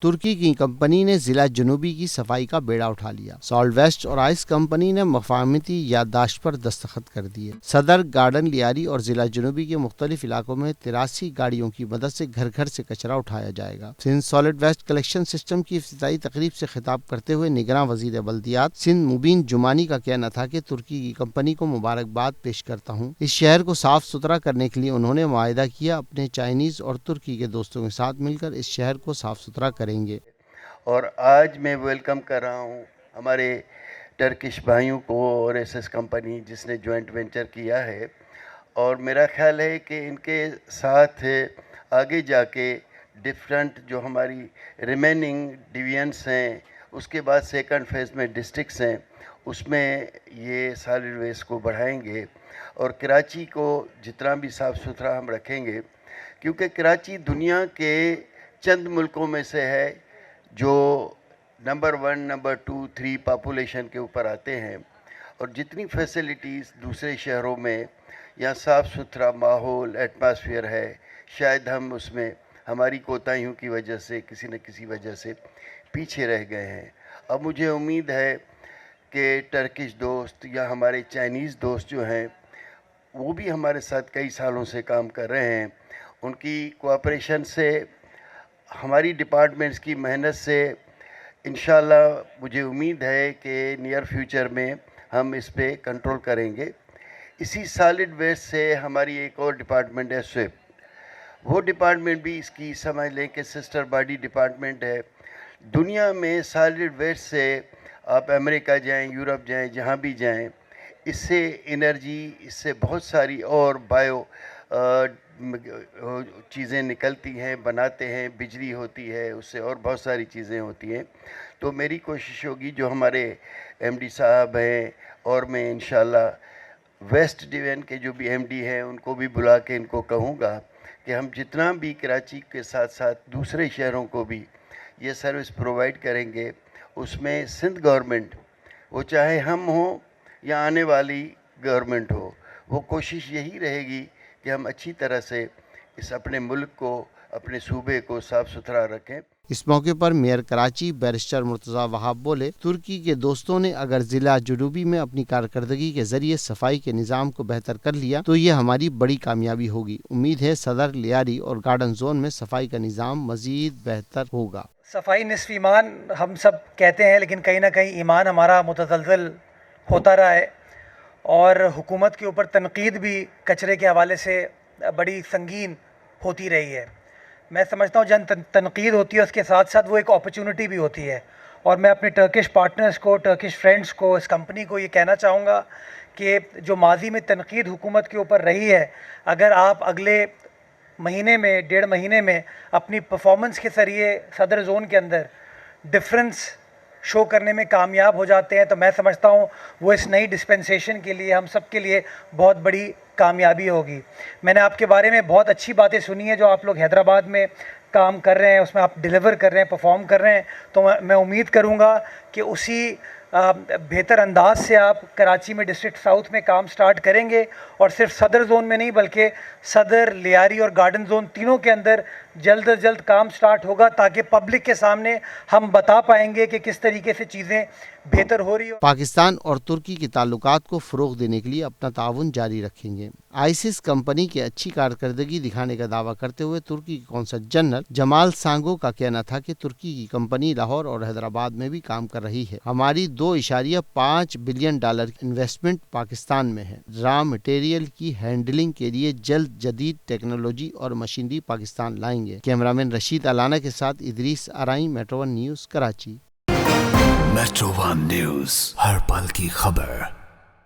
ترکی کی کمپنی نے ضلع جنوبی کی صفائی کا بیڑا اٹھا لیا۔ سالٹ ویسٹ اور آئس کمپنی نے مفاہمتی یادداشت پر دستخط کر دیے۔ صدر گارڈن لیاری اور ضلع جنوبی کے مختلف علاقوں میں 83 گاڑیوں کی مدد سے گھر گھر سے کچرا اٹھایا جائے گا۔ Sindh solid waste collection system کی افتتاحی تقریب سے خطاب کرتے ہوئے نگراں وزیر بلدیات سندھ مبین جمانی کا کہنا تھا کہ ترکی کی کمپنی کو مبارکباد پیش کرتا ہوں۔ اس شہر کو صاف ستھرا کرنے کے لیے انہوں نے معاہدہ کیا اپنے چائنیز اور ترکی کے دوستوں کے ساتھ مل کر اس شہر کو صاف ستھرا کریں گے۔ اور آج میں ویلکم کر رہا ہوں ہمارے ٹرکش بھائیوں کو اور ایس ایس کمپنی جس نے جوائنٹ وینچر کیا ہے، اور میرا خیال ہے کہ ان کے ساتھ آگے جا کے ڈفرنٹ جو ہماری ریمیننگ ڈویژنس ہیں، اس کے بعد سیکنڈ فیز میں ڈسٹرکٹس ہیں، اس میں یہ سالڈ ویسٹ کو بڑھائیں گے اور کراچی کو جتنا بھی صاف ستھرا ہم رکھیں گے، کیونکہ کراچی دنیا کے چند ملکوں میں سے ہے جو نمبر 1، نمبر 2، 3 پاپولیشن کے اوپر آتے ہیں، اور جتنی فیسلٹیز دوسرے شہروں میں یا صاف ستھرا ماحول ایٹماسفیئر ہے، شاید ہم اس میں ہماری کوتاہیوں کی وجہ سے کسی نہ کسی وجہ سے پیچھے رہ گئے ہیں۔ اب مجھے امید ہے کہ ٹرکش دوست یا ہمارے چائنیز دوست جو ہیں وہ بھی ہمارے ساتھ کئی سالوں سے کام کر رہے ہیں، ان کی کوآپریشن سے، ہماری ڈپارٹمنٹس کی محنت سے انشاءاللہ مجھے امید ہے کہ نیئر فیوچر میں ہم اس پہ کنٹرول کریں گے۔ اسی سالڈ ویسٹ سے ہماری ایک اور ڈپارٹمنٹ ہے سویپ، وہ ڈپارٹمنٹ بھی اس کی سمجھ لیں کہ سسٹر باڈی ڈپارٹمنٹ ہے۔ دنیا میں سالڈ ویسٹ سے آپ امریکہ جائیں، یورپ جائیں، جہاں بھی جائیں، اس سے انرجی، اس سے بہت ساری اور بایو چیزیں نکلتی ہیں، بناتے ہیں، بجلی ہوتی ہے اس سے، اور بہت ساری چیزیں ہوتی ہیں۔ تو میری کوشش ہوگی جو ہمارے ایم ڈی صاحب ہیں، اور میں انشاءاللہ ویسٹ ڈویژن کے جو بھی ایم ڈی ہیں ان کو بھی بلا کے ان کو کہوں گا کہ ہم جتنا بھی کراچی کے ساتھ ساتھ دوسرے شہروں کو بھی یہ سروس پرووائڈ کریں گے، اس میں سندھ گورنمنٹ، وہ چاہے ہم ہوں یا آنے والی گورنمنٹ ہو، وہ کوشش یہی رہے گی کہ ہم اچھی طرح سے اس اپنے ملک کو، اپنے صوبے کو صاف ستھرا رکھیں۔ اس موقع پر میئر کراچی بیرسٹر مرتضیٰ وہاب بولے، ترکی کے دوستوں نے اگر ضلع جنوبی میں اپنی کارکردگی کے ذریعے صفائی کے نظام کو بہتر کر لیا تو یہ ہماری بڑی کامیابی ہوگی۔ امید ہے صدر لیاری اور گارڈن زون میں صفائی کا نظام مزید بہتر ہوگا۔ صفائی نصف ایمان ہم سب کہتے ہیں، لیکن کہیں نہ کہیں ایمان ہمارا متزلزل ہوتا رہا ہے، اور حکومت کے اوپر تنقید بھی کچرے کے حوالے سے بڑی سنگین ہوتی رہی ہے۔ میں سمجھتا ہوں جب تنقید ہوتی ہے اس کے ساتھ ساتھ وہ ایک اپرچونٹی بھی ہوتی ہے، اور میں اپنے ٹرکش پارٹنرز کو، ٹرکش فرینڈز کو، اس کمپنی کو یہ کہنا چاہوں گا کہ جو ماضی میں تنقید حکومت کے اوپر رہی ہے، اگر آپ اگلے مہینے میں، 1.5 مہینے میں اپنی پرفارمنس کے ذریعے صدر زون کے اندر ڈفرنس شو کرنے میں کامیاب ہو جاتے ہیں تو میں سمجھتا ہوں وہ اس نئی ڈسپنسیشن کے لیے، ہم سب کے لیے بہت بڑی کامیابی ہوگی۔ میں نے آپ کے بارے میں بہت اچھی باتیں سنی ہیں، جو آپ لوگ حیدرآباد میں کام کر رہے ہیں، اس میں آپ ڈیلیور کر رہے ہیں، پرفارم کر رہے ہیں، تو میں امید کروں گا کہ اسی بہتر انداز سے آپ کراچی میں ڈسٹرکٹ ساؤتھ میں کام سٹارٹ کریں گے، اور صرف صدر زون میں نہیں بلکہ صدر، لیاری اور گارڈن زون تینوں کے اندر جلد از جلد کام سٹارٹ ہوگا، تاکہ پبلک کے سامنے ہم بتا پائیں گے کہ کس طریقے سے چیزیں بہتر ہو رہی ہو۔ پاکستان اور ترکی کے تعلقات کو فروغ دینے کے لیے اپنا تعاون جاری رکھیں گے۔ آئسس کمپنی کے اچھی کارکردگی دکھانے کا دعویٰ کرتے ہوئے ترکی کے قونصل جنرل جمال سانگو کا کہنا تھا کہ ترکی کی کمپنی لاہور اور حیدرآباد میں بھی کام کر رہی ہے۔ ہماری $2.5 بلین کی انویسٹمنٹ پاکستان میں ہے۔ را مٹیریل کی ہینڈلنگ کے لیے جلد جدید ٹیکنالوجی اور مشینری پاکستان لائیں گے۔ کیمرامین رشید علانہ کے ساتھ Idrees Arain, Metro One News, Karachi. Metro One News, ہر پل کی خبر۔